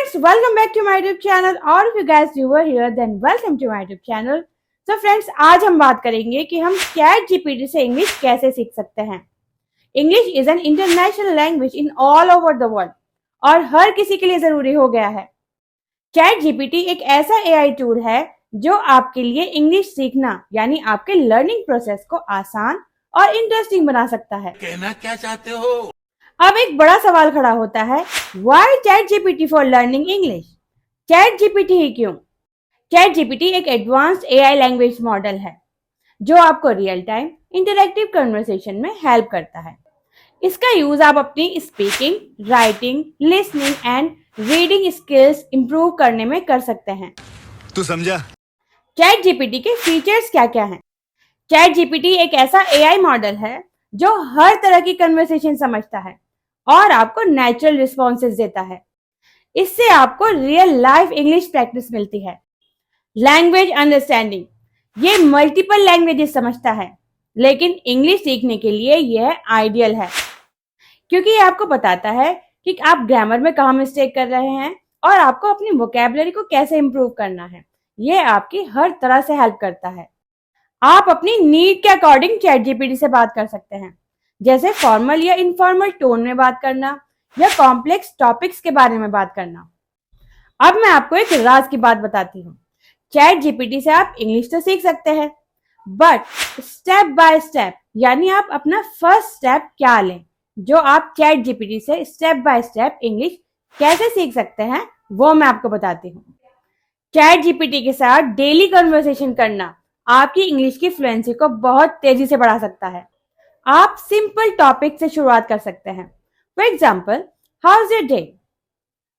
friends, welcome back to my YouTube channel. और if you guys new are here, then welcome to my YouTube channel. So friends, आज हम बात करेंगे कि हम चैट जीपीटी से इंग्लिश कैसे सीख सकते हैं. English is an international language in all over the world और हर किसी के लिए जरूरी हो गया है. चैट जीपीटी एक ऐसा एआई टूल है जो आपके लिए इंग्लिश सीखना यानी आपके लर्निंग प्रोसेस को आसान और इंटरेस्टिंग बना सकता है. कहना क्या चाहते हो? अब एक बड़ा सवाल खड़ा होता है, why chat GPT for learning English? Chat GPT ही क्यों? चैट जीपीटी एक एडवांस्ड एआई लैंग्वेज मॉडल है जो आपको रियल टाइम इंटरैक्टिव कन्वर्सेशन में हेल्प करता है. इसका यूज आप अपनी speaking, writing, listening and reading skills improve करने में कर सकते हैं. तू समझा? चैट जीपीटी के फीचर्स क्या क्या हैं? चैट जीपीटी एक ऐसा एआई मॉडल है जो हर तरह की कन्वर्सेशन समझता है और आपको नेचुरल रिस्पॉन्सेज देता है. इससे आपको रियल लाइफ इंग्लिश प्रैक्टिस मिलती है. लैंग्वेज अंडरस्टैंडिंग, ये मल्टीपल लैंग्वेजेस समझता है लेकिन इंग्लिश सीखने के लिए यह आइडियल है क्योंकि ये आपको बताता है कि आप ग्रामर में कहाँ मिस्टेक कर रहे हैं और आपको अपनी वोकैबुलरी को कैसे इंप्रूव करना है. ये आपकी हर तरह से हेल्प करता है. आप अपनी नीड के अकॉर्डिंग चैट जीपीटी से बात कर सकते हैं, जैसे फॉर्मल या इनफॉर्मल टोन में बात करना या कॉम्प्लेक्स टॉपिक्स के बारे में बात करना. अब मैं आपको एक राज की बात बताती हूँ. चैट जीपीटी से आप इंग्लिश तो सीख सकते हैं बट स्टेप बाय स्टेप, यानी आप अपना फर्स्ट स्टेप क्या लें, जो आप चैट जीपीटी से स्टेप बाय स्टेप इंग्लिश कैसे सीख सकते हैं वो मैं आपको बताती हूँ. चैट जीपीटी के साथ डेली कन्वर्सेशन करना आपकी इंग्लिश की फ्लुएंसी को बहुत तेजी से बढ़ा सकता है. आप सिंपल टॉपिक से शुरुआत कर सकते हैं. For example, how is your day?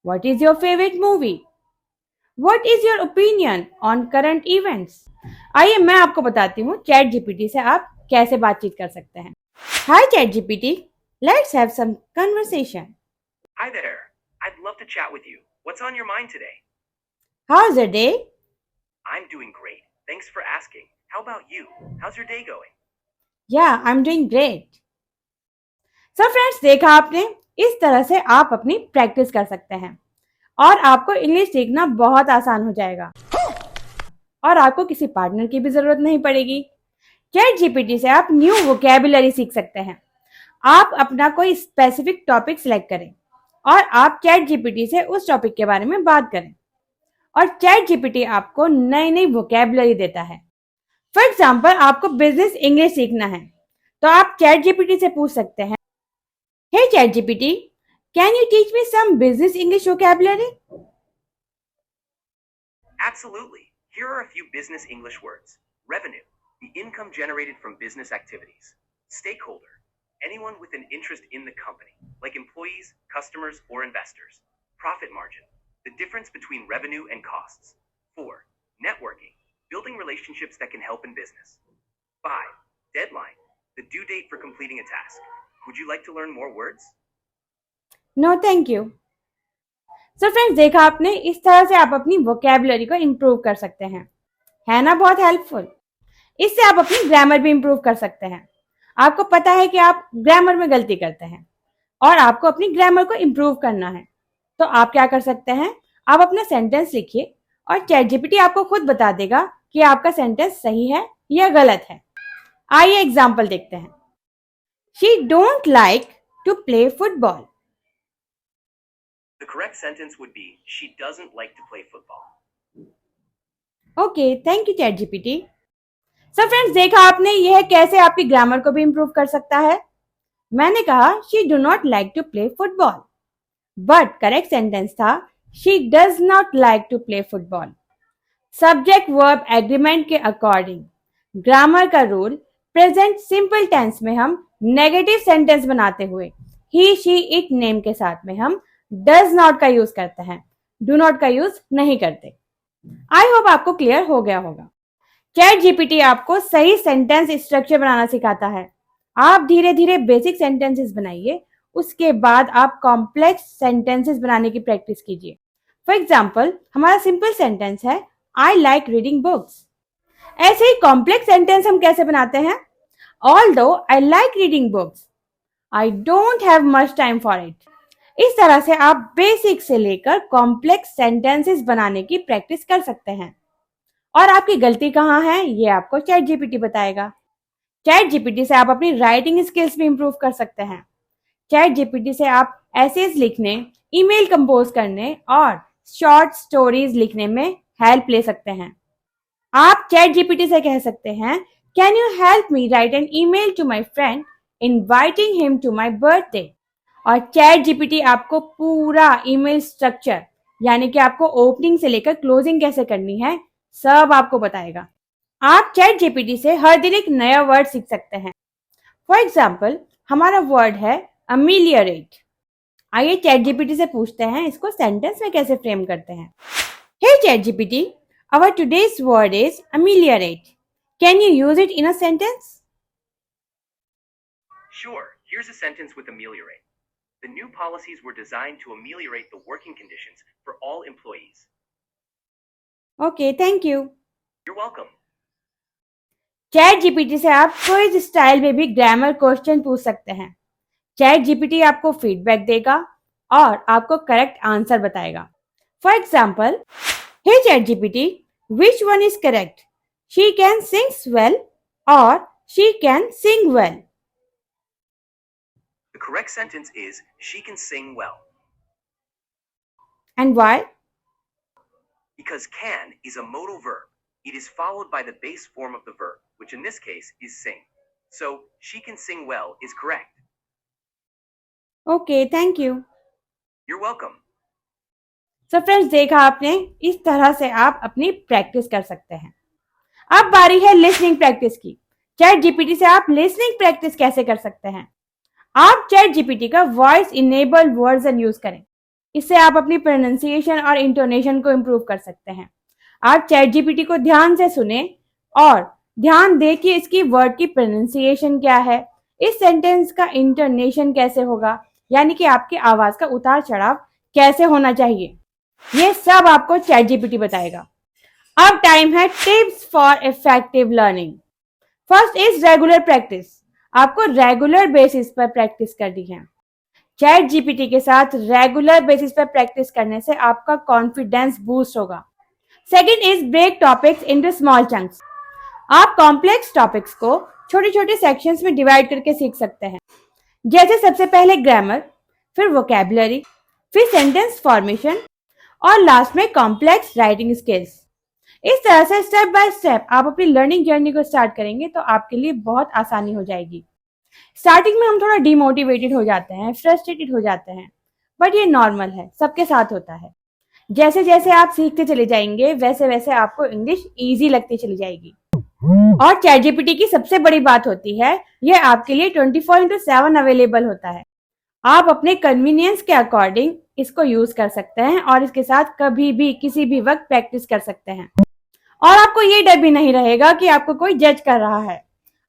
What is your favourite movie? What is your opinion on current events? आइए मैं आपको बताती हूँ चैट जीपीटी से आप कैसे बातचीत कर सकते हैं. Hi chat GPT, let's have some conversation. Hi there. I'd love to chat with you. What's on your mind today? How is your day? I'm doing great. Thanks for asking. How about you? How's your day going? Yeah, I'm doing great. So friends, देखा आपने, इस तरह से आप अपनी practice कर सकते हैं और आपको इंग्लिश सीखना बहुत आसान हो जाएगा और आपको किसी पार्टनर की भी जरूरत नहीं पड़ेगी. चैट जीपीटी से आप न्यू वोकैबुलरी सीख सकते हैं. आप अपना कोई स्पेसिफिक टॉपिक सिलेक्ट करें और आप चैट जीपीटी से उस टॉपिक के बारे में बात करें और चैट जीपीटी आपको नई नई वोकैबुलरी देता है. फॉर एग्जाम्पल, आपको बिजनेस इंग्लिश सीखना है तो आप चैट जीपीटी से पूछ सकते हैं, hey chat GPT, can you teach me some business English vocabulary? Absolutely. Here are a few business English words. Revenue, the income generated from business activities. Stakeholder, anyone with an interest in the company, like employees, customers, or investors. Profit margin, the difference between revenue and costs. 4. Networking, building relationships that can help in business. 5. Deadline, the due date for completing a task. Would you like to learn more words? No thank you. So friends, देखा आपने, इस तरह से आप अपनी vocabulary को improve कर सकते हैं. है ना बहुत हेल्पफुल? इससे आप अपनी ग्रामर भी इंप्रूव कर सकते हैं. आपको पता है कि आप ग्रामर में गलती करते हैं और आपको अपनी ग्रामर को इंप्रूव करना है, तो आप क्या कर सकते हैं, आप अपना सेंटेंस लिखिए और चैट जीपीटी आपको खुद बता देगा कि आपका सेंटेंस सही है या गलत है. आइए एग्जांपल देखते हैं. She don't like to play football. The correct sentence would be, she doesn't like to play football. Okay, thank you chat GPT. So friends, देखा आपने, यह कैसे आपकी ग्रामर को भी इंप्रूव कर सकता है. मैंने कहा she do not like to play football but correct sentence था she does not like to play football. Subject verb agreement के अकॉर्डिंग ग्रामर का रूल, प्रेजेंट सिंपल टेंस में हम नेगेटिव सेंटेंस बनाते हुए ही, शी, इट, नेम के साथ में हम डज नॉट का यूज करते हैं, डू नॉट का यूज नहीं करते. आई होप आपको क्लियर हो गया होगा. चैट जीपीटी आपको सही सेंटेंस स्ट्रक्चर बनाना सिखाता है. आप धीरे धीरे बेसिक सेंटेंसेस बनाइए, उसके बाद आप कॉम्प्लेक्स सेंटेंसेस बनाने की प्रैक्टिस कीजिए. फॉर एग्जाम्पल, हमारा सिंपल सेंटेंस है आई लाइक रीडिंग बुक्स. ऐसे ही कॉम्प्लेक्स सेंटेंस हम कैसे बनाते हैं, although I like reading books, I don't have much time for it. इस तरह से आप बेसिक से लेकर कॉम्प्लेक्स सेंटेंसेस बनाने की प्रैक्टिस कर सकते हैं। और आपकी गलती कहाँ है ये आपको चैट जीपीटी बताएगा। चैट जीपीटी से आप अपनी राइटिंग स्किल्स भी इंप्रूव कर सकते हैं। चैट जीपीटी से आप एसेज लिखने, ईमेल कंपोज करने और शॉर्ट स्टोरीज लिखने में हेल्प ले सकते हैं। आप चैट जीपीटी से कह सकते हैं, can you help me write an email to my friend inviting him to my birthday. और चैट जीपीटी आपको पूरा ईमेल स्ट्रक्चर यानी कि आपको ओपनिंग से लेकर क्लोजिंग कैसे करनी है सब आपको बताएगा। आप चैट जीपीटी से हर दिन एक नया वर्ड सीख सकते हैं। फॉर एग्जाम्पल हमारा वर्ड है अमिलियरेट। आइए चैट जीपीटी से पूछते हैं इसको सेंटेंस में कैसे फ्रेम करते हैं। Hey chat GPT, our today's word is ameliorate. Can you use it in a sentence? Sure, here's a sentence with ameliorate. The new policies were designed to ameliorate the working conditions for all employees. Okay, thank you. You're welcome. Chat GPT से आप quiz style में भी grammar question पूछ सकते हैं। Chat GPT आपको feedback देगा और आपको करेक्ट आंसर बताएगा। For example, hey chat GPT, which one is correct? She can sing well or she can sing well. The correct sentence is she can sing well. And why? Because can is a modal verb. It is followed by the base form of the verb, which in this case is sing. So, she can sing well is correct. Okay, thank you. You're welcome. So friends, देखा आपने, इस तरह से आप अपनी practice कर सकते हैं। अब बारी है लिसनिंग प्रैक्टिस की। चैट जीपीटी से आप लिसनिंग प्रैक्टिस कैसे कर सकते हैं। आप चैट जीपीटी का वॉइस इनेबल वर्जन यूज करें। इससे आप अपनी प्रोनाउंसिएशन और इंटोनेशन को इम्प्रूव कर सकते हैं। आप चैट जीपीटी को ध्यान से सुने और ध्यान दें कि इसकी वर्ड की प्रोनाउंसिएशन क्या है, इस सेंटेंस का इंटोनेशन कैसे होगा, यानी कि आपकी आवाज का उतार चढ़ाव कैसे होना चाहिए। ये सब आपको चैट जीपीटी बताएगा। अब टाइम है tips for effective learning. First is regular practice. आपको रेगुलर बेसिस पर प्रैक्टिस करनी है। चैट जीपीटी के साथ रेगुलर बेसिस पर प्रैक्टिस करने से आपका कॉन्फिडेंस बूस्ट होगा। Second is break topics into small chunks. आप कॉम्प्लेक्स टॉपिक्स को छोटे छोटे सेक्शंस में डिवाइड करके सीख सकते हैं। जैसे सबसे पहले ग्रामर, फिर वोकैबुलरी, फिर सेंटेंस फॉर्मेशन और लास्ट में कॉम्प्लेक्स राइटिंग स्किल्स। इस तरह से स्टेप बाय स्टेप आप अपनी लर्निंग जर्नी को स्टार्ट करेंगे तो आपके लिए बहुत आसानी हो जाएगी। स्टार्टिंग में हम थोड़ा डिमोटिवेटेड हो जाते हैं, फ्रस्ट्रेटेड हो जाते हैं, बट ये नॉर्मल है, सबके साथ होता है। जैसे जैसे आप सीखते चले जाएंगे वैसे वैसे आपको इंग्लिश इजी लगती चली जाएगी। और चैट जीपीटी की सबसे बड़ी बात होती है, यह आपके लिए 24/7 अवेलेबल होता है। आप अपने कन्वीनियंस के अकॉर्डिंग इसको यूज कर सकते हैं और इसके साथ कभी भी किसी भी वक्त प्रैक्टिस कर सकते हैं। और आपको ये डर भी नहीं रहेगा कि आपको कोई जज कर रहा है।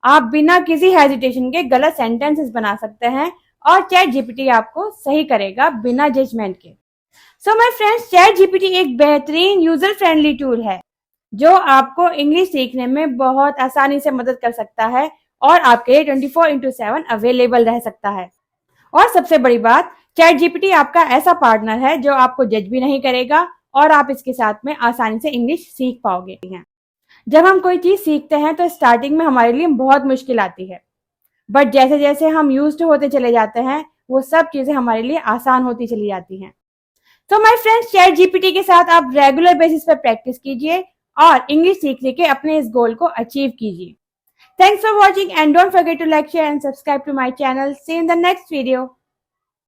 आप बिना किसी हेजिटेशन के गलत सेंटेंसेस बना सकते हैं और चैट जीपीटी आपको सही करेगा बिना जजमेंट के। So my friends, chat GPT एक बेहतरीन यूजर फ्रेंडली टूल है जो आपको इंग्लिश सीखने में बहुत आसानी से मदद कर सकता है और आपके लिए 24/7 अवेलेबल रह सकता है। और सबसे बड़ी बात, चैट जीपीटी आपका ऐसा पार्टनर है जो आपको जज भी नहीं करेगा और आप इसके साथ में आसानी से इंग्लिश सीख पाओगे। जब हम कोई चीज सीखते हैं तो स्टार्टिंग में हमारे लिए बहुत मुश्किल आती है, बट जैसे जैसे हम यूज्ड होते चले जाते हैं वो सब चीजें हमारे लिए आसान होती चली जाती हैं। तो माय फ्रेंड्स, चैट जीपीटी के साथ आप रेगुलर बेसिस पर प्रैक्टिस कीजिए और इंग्लिश सीखने के अपने इस गोल को अचीव कीजिए। Thanks for watching and don't forget to like, share and subscribe to my channel. See you in the next video.